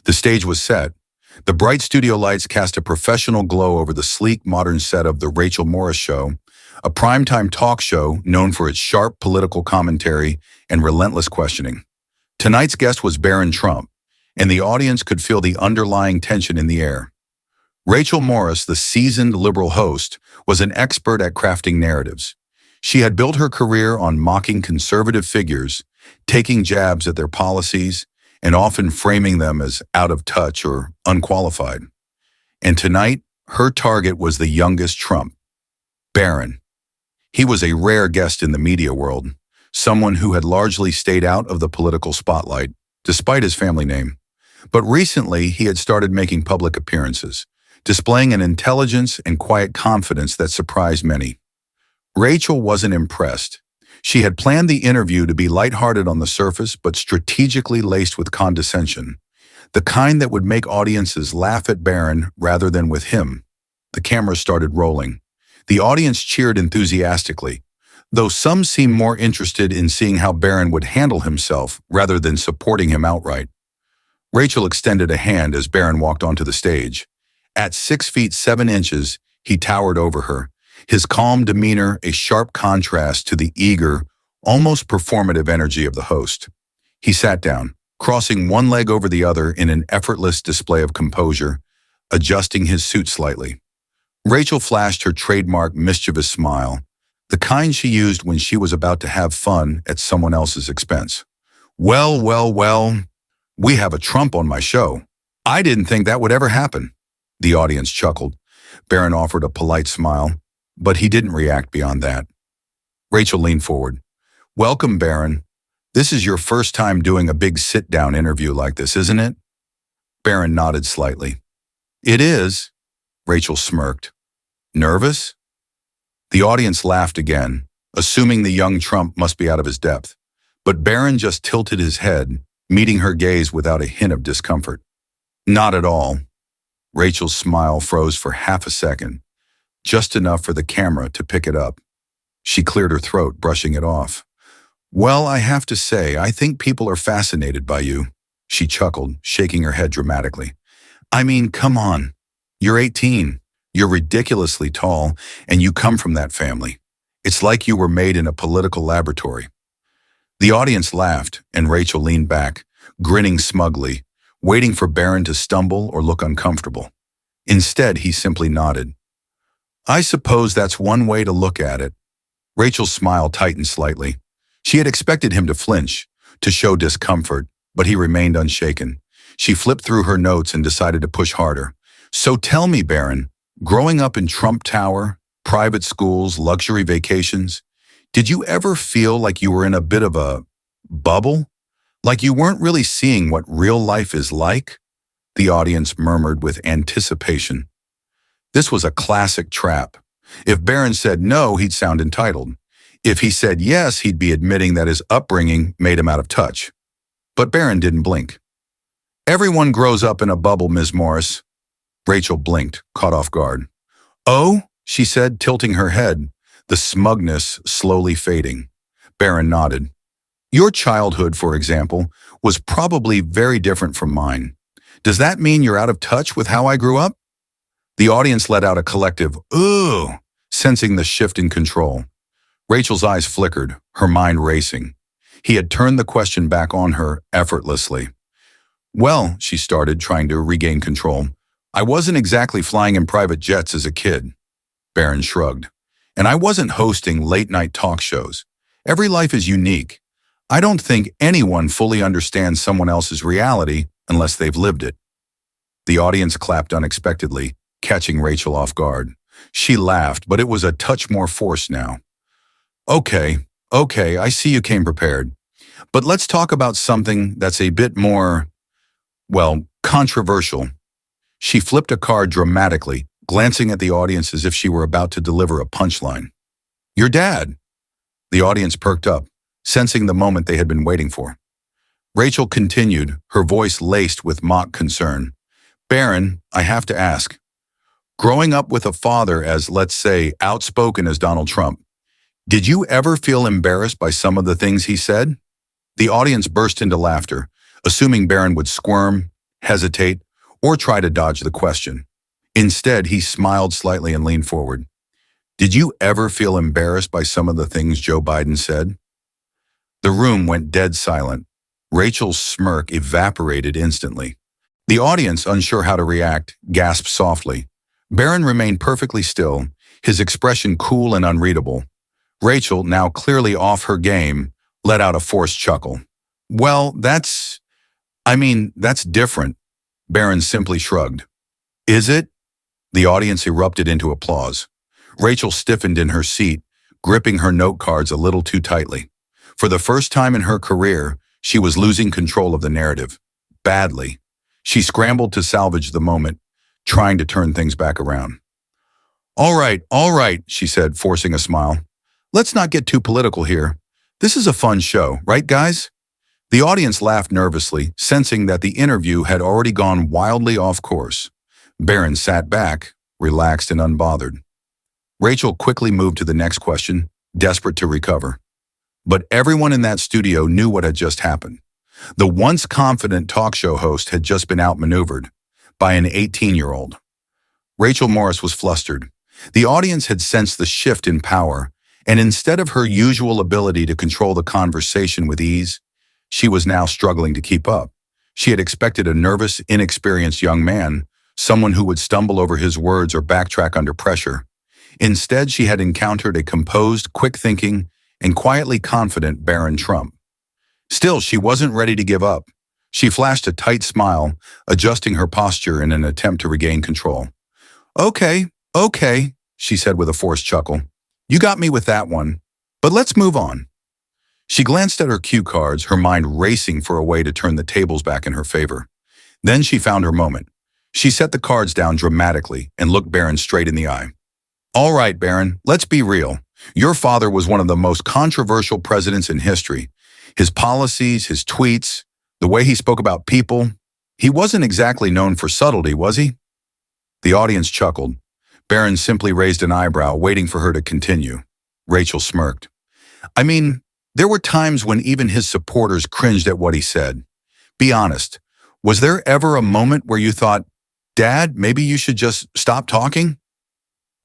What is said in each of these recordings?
The stage was set. The bright studio lights cast a professional glow over the sleek, modern set of The Rachel Morris Show, a primetime talk show known for its sharp political commentary and relentless questioning. Tonight's guest was Barron Trump, and the audience could feel the underlying tension in the air. Rachel Morris, the seasoned liberal host, was an expert at crafting narratives. She had built her career on mocking conservative figures, taking jabs at their policies, and often framing them as out of touch or unqualified. And tonight, her target was the youngest Trump, Barron. He was a rare guest in the media world, someone who had largely stayed out of the political spotlight, despite his family name. But recently, he had started making public appearances, displaying an intelligence and quiet confidence that surprised many. Rachel wasn't impressed. She had planned the interview to be lighthearted on the surface, but strategically laced with condescension, the kind that would make audiences laugh at Barron rather than with him. The camera started rolling. The audience cheered enthusiastically, though some seemed more interested in seeing how Barron would handle himself rather than supporting him outright. Rachel extended a hand as Barron walked onto the stage. At 6 feet 7 inches, he towered over her, his calm demeanor a sharp contrast to the eager, almost performative energy of the host. He sat down, crossing one leg over the other in an effortless display of composure, adjusting his suit slightly. Rachel flashed her trademark mischievous smile, the kind she used when she was about to have fun at someone else's expense. Well, we have a Trump on my show. I didn't think that would ever happen. The audience chuckled. Barron offered a polite smile, but he didn't react beyond that. Rachel leaned forward. Welcome, Barron. This is your first time doing a big sit-down interview like this, isn't it? Barron nodded slightly. It is. Rachel smirked. Nervous? The audience laughed again, assuming the young Trump must be out of his depth. But Barron just tilted his head, meeting her gaze without a hint of discomfort. Not at all. Rachel's smile froze for half a second, just enough for the camera to pick it up. She cleared her throat, brushing it off. Well, I have to say, I think people are fascinated by you. She chuckled, shaking her head dramatically. I mean, come on. You're 18. You're ridiculously tall, and you come from that family. It's like you were made in a political laboratory. The audience laughed, and Rachel leaned back, grinning smugly, waiting for Barron to stumble or look uncomfortable. Instead, he simply nodded. I suppose that's one way to look at it. Rachel's smile tightened slightly. She had expected him to flinch, to show discomfort, but he remained unshaken. She flipped through her notes and decided to push harder. So tell me, Barron, growing up in Trump Tower, private schools, luxury vacations, did you ever feel like you were in a bit of a bubble? Like you weren't really seeing what real life is like? The audience murmured with anticipation. This was a classic trap. If Barron said no, he'd sound entitled. If he said yes, he'd be admitting that his upbringing made him out of touch. But Barron didn't blink. Everyone grows up in a bubble, Ms. Morris. Rachel blinked, caught off guard. Oh, she said, tilting her head, the smugness slowly fading. Barron nodded. Your childhood, for example, was probably very different from mine. Does that mean you're out of touch with how I grew up? The audience let out a collective, ooh, sensing the shift in control. Rachel's eyes flickered, her mind racing. He had turned the question back on her effortlessly. Well, she started, trying to regain control. I wasn't exactly flying in private jets as a kid. Barron shrugged. And I wasn't hosting late-night talk shows. Every life is unique. I don't think anyone fully understands someone else's reality unless they've lived it. The audience clapped unexpectedly, catching Rachel off guard. She laughed, but it was a touch more forced now. Okay, I see you came prepared. But let's talk about something that's a bit more, controversial. She flipped a card dramatically, glancing at the audience as if she were about to deliver a punchline. Your dad. The audience perked up, sensing the moment they had been waiting for. Rachel continued, her voice laced with mock concern. Barron, I have to ask. Growing up with a father as, let's say, outspoken as Donald Trump, did you ever feel embarrassed by some of the things he said? The audience burst into laughter, assuming Barron would squirm, hesitate, or try to dodge the question. Instead, he smiled slightly and leaned forward. Did you ever feel embarrassed by some of the things Joe Biden said? The room went dead silent. Rachel's smirk evaporated instantly. The audience, unsure how to react, gasped softly. Barron remained perfectly still, his expression cool and unreadable. Rachel, now clearly off her game, let out a forced chuckle. Well, that's different. Barron simply shrugged. Is it? The audience erupted into applause. Rachel stiffened in her seat, gripping her note cards a little too tightly. For the first time in her career, she was losing control of the narrative. Badly. She scrambled to salvage the moment, trying to turn things back around. All right, she said, forcing a smile. Let's not get too political here. This is a fun show, right, guys? The audience laughed nervously, sensing that the interview had already gone wildly off course. Barron sat back, relaxed and unbothered. Rachel quickly moved to the next question, desperate to recover. But everyone in that studio knew what had just happened. The once confident talk show host had just been outmaneuvered by an 18-year-old. Rachel Morris was flustered. The audience had sensed the shift in power, and instead of her usual ability to control the conversation with ease, she was now struggling to keep up. She had expected a nervous, inexperienced young man, someone who would stumble over his words or backtrack under pressure. Instead, she had encountered a composed, quick-thinking, and quietly confident Barron Trump. Still, she wasn't ready to give up. She flashed a tight smile, adjusting her posture in an attempt to regain control. Okay, she said with a forced chuckle. You got me with that one, but let's move on. She glanced at her cue cards, her mind racing for a way to turn the tables back in her favor. Then she found her moment. She set the cards down dramatically and looked Barron straight in the eye. All right, Barron, let's be real. Your father was one of the most controversial presidents in history. His policies, his tweets, the way he spoke about people, he wasn't exactly known for subtlety, was he? The audience chuckled. Barron simply raised an eyebrow, waiting for her to continue. Rachel smirked. There were times when even his supporters cringed at what he said. Be honest, was there ever a moment where you thought, Dad, maybe you should just stop talking?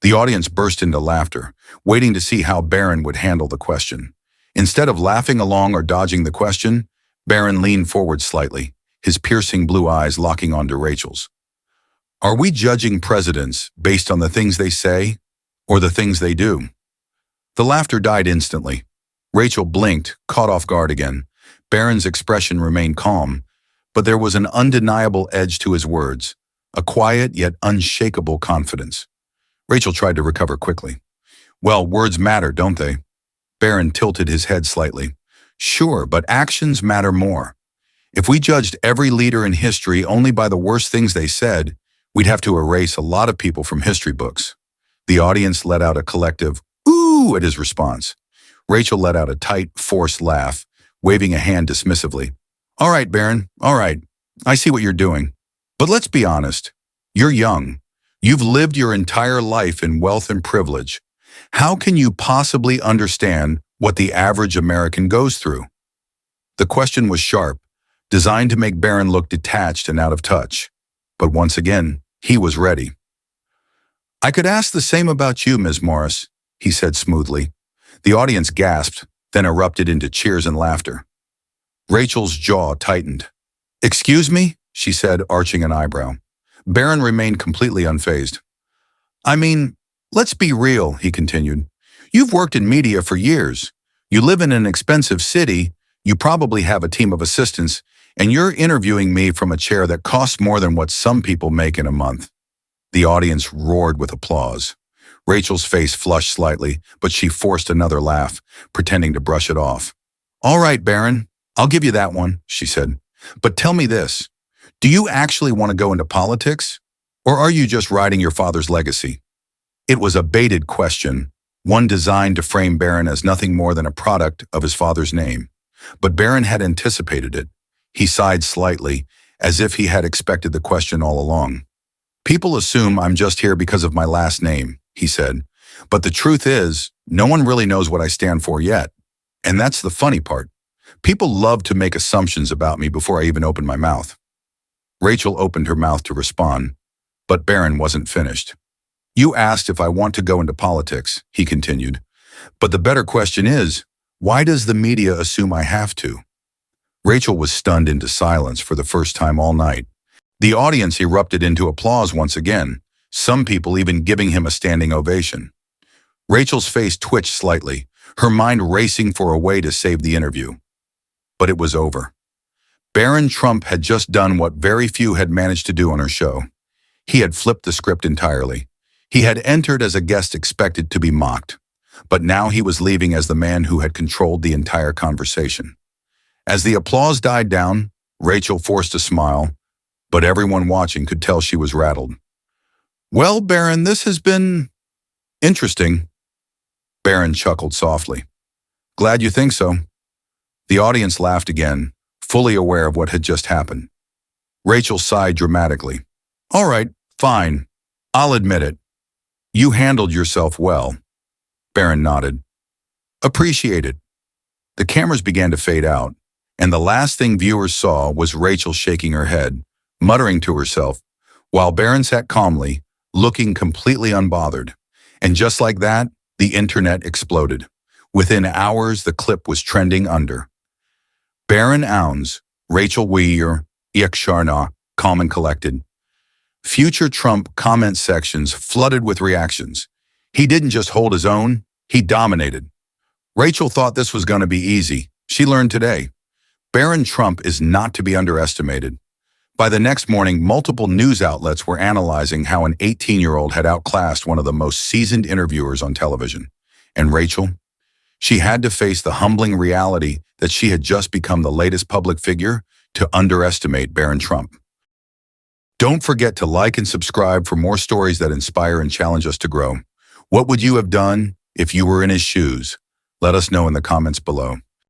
The audience burst into laughter, waiting to see how Barron would handle the question. Instead of laughing along or dodging the question, Barron leaned forward slightly, his piercing blue eyes locking onto Rachel's. Are we judging presidents based on the things they say or the things they do? The laughter died instantly. Rachel blinked, caught off guard again. Barron's expression remained calm, but there was an undeniable edge to his words, a quiet yet unshakable confidence. Rachel tried to recover quickly. Well, words matter, don't they? Barron tilted his head slightly. Sure, but actions matter more. If we judged every leader in history only by the worst things they said, we'd have to erase a lot of people from history books. The audience let out a collective, ooh, at his response. Rachel let out a tight, forced laugh, waving a hand dismissively. All right, Barron, all right. I see what you're doing. But let's be honest. You're young. You've lived your entire life in wealth and privilege. How can you possibly understand what the average American goes through? The question was sharp, designed to make Barron look detached and out of touch. But once again, he was ready. I could ask the same about you, Ms. Morris, he said smoothly. The audience gasped, then erupted into cheers and laughter. Rachel's jaw tightened. Excuse me, she said, arching an eyebrow. Barron remained completely unfazed. Let's be real, he continued. You've worked in media for years. You live in an expensive city, you probably have a team of assistants, and you're interviewing me from a chair that costs more than what some people make in a month. The audience roared with applause. Rachel's face flushed slightly, but she forced another laugh, pretending to brush it off. All right, Barron, I'll give you that one, she said. But tell me this, do you actually want to go into politics? Or are you just riding your father's legacy? It was a baited question, one designed to frame Barron as nothing more than a product of his father's name. But Barron had anticipated it. He sighed slightly, as if he had expected the question all along. People assume I'm just here because of my last name, he said. But the truth is, no one really knows what I stand for yet. And that's the funny part. People love to make assumptions about me before I even open my mouth. Rachel opened her mouth to respond, but Barron wasn't finished. You asked if I want to go into politics, he continued. But the better question is, why does the media assume I have to? Rachel was stunned into silence for the first time all night. The audience erupted into applause once again, some people even giving him a standing ovation. Rachel's face twitched slightly, her mind racing for a way to save the interview. But it was over. Barron Trump had just done what very few had managed to do on her show. He had flipped the script entirely. He had entered as a guest expected to be mocked, but now he was leaving as the man who had controlled the entire conversation. As the applause died down, Rachel forced a smile, but everyone watching could tell she was rattled. Well, Barron, this has been interesting. Barron chuckled softly. Glad you think so. The audience laughed again, fully aware of what had just happened. Rachel sighed dramatically. All right, fine. I'll admit it. You handled yourself well. Barron nodded. Appreciate it. The cameras began to fade out, and the last thing viewers saw was Rachel shaking her head, muttering to herself, while Barron sat calmly, looking completely unbothered. And just like that, the internet exploded. Within hours, the clip was trending under. Barron Ounds, Rachel Weir, Iksharna, calm and collected. Future Trump comment sections flooded with reactions. He didn't just hold his own, he dominated. Rachel thought this was going to be easy. She learned today. Barron Trump is not to be underestimated. By the next morning, multiple news outlets were analyzing how an 18-year-old had outclassed one of the most seasoned interviewers on television. And Rachel? She had to face the humbling reality that she had just become the latest public figure to underestimate Barron Trump. Don't forget to like and subscribe for more stories that inspire and challenge us to grow. What would you have done if you were in his shoes? Let us know in the comments below.